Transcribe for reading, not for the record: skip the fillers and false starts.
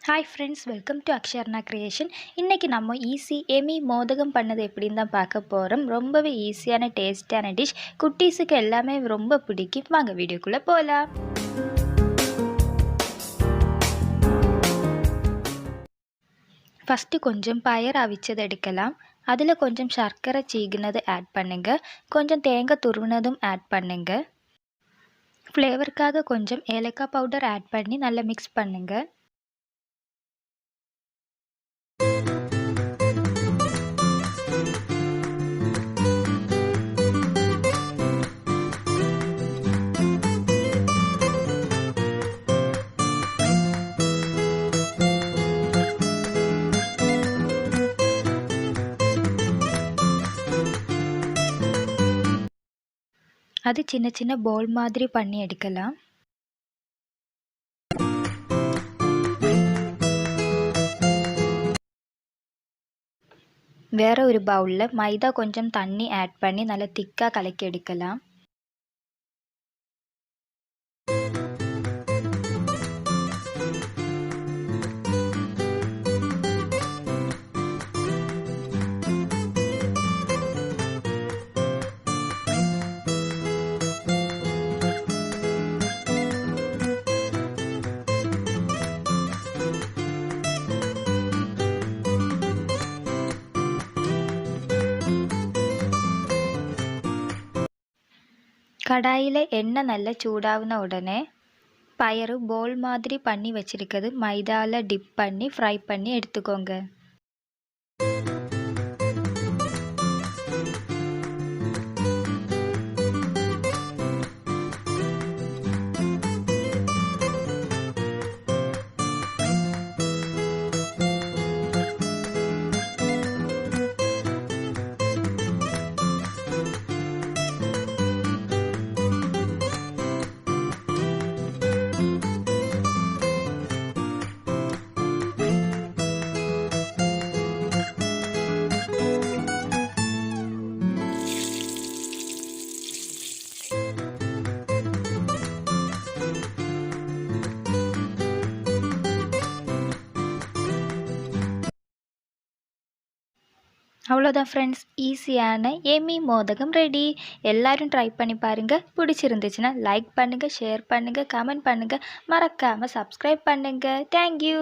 Hi friends, welcome to Aksharna creation. இன்னைக்கு நம்ம easy Amy மோதகம் பண்ணது எப்படின்னு தான் பார்க்க போகிறோம். ரொம்பவே ஈஸியான டேஸ்டான டிஷ். குட்டீஸுக்கு எல்லாமே ரொம்ப பிடிக்கும். வாங்க வீடியோக்குள்ளே போகலாம். ஃபஸ்ட்டு கொஞ்சம் பயறு அவிச்சது எடுக்கலாம். அதில் கொஞ்சம் சர்க்கரை சீகினது ஆட் பண்ணுங்க. கொஞ்சம் தேங்காய் துருவினதும் ஆட் பண்ணுங்க. ஃப்ளேவருக்காக கொஞ்சம் ஏலக்காய் பவுடர் ஆட் பண்ணி நல்லா மிக்ஸ் பண்ணுங்கள். அது சின்ன சின்ன பால் மாதிரி பண்ணி எடுக்கலாம். வேற ஒரு பவுலில் மைதா கொஞ்சம் தண்ணி ஆட் பண்ணி நல்லா திக்காக கலக்கி எடுக்கலாம். கடாயில் எண்ணெய் நல்லா சூடாகின உடனே பயறு போல் மாதிரி பண்ணி வச்சுருக்கிறது மைதாவில் டிப் பண்ணி ஃப்ரை பண்ணி எடுத்துக்கோங்க. அவ்வளோதான் ஃப்ரெண்ட்ஸ், ஈஸியான எமி மோதகம் ரெடி. எல்லோரும் ட்ரை பண்ணி பாருங்கள். பிடிச்சிருந்துச்சுன்னா லைக் பண்ணுங்கள், ஷேர் பண்ணுங்கள், கமெண்ட் பண்ணுங்கள், மறக்காமல் சப்ஸ்கிரைப் பண்ணுங்கள். தேங்க்யூ.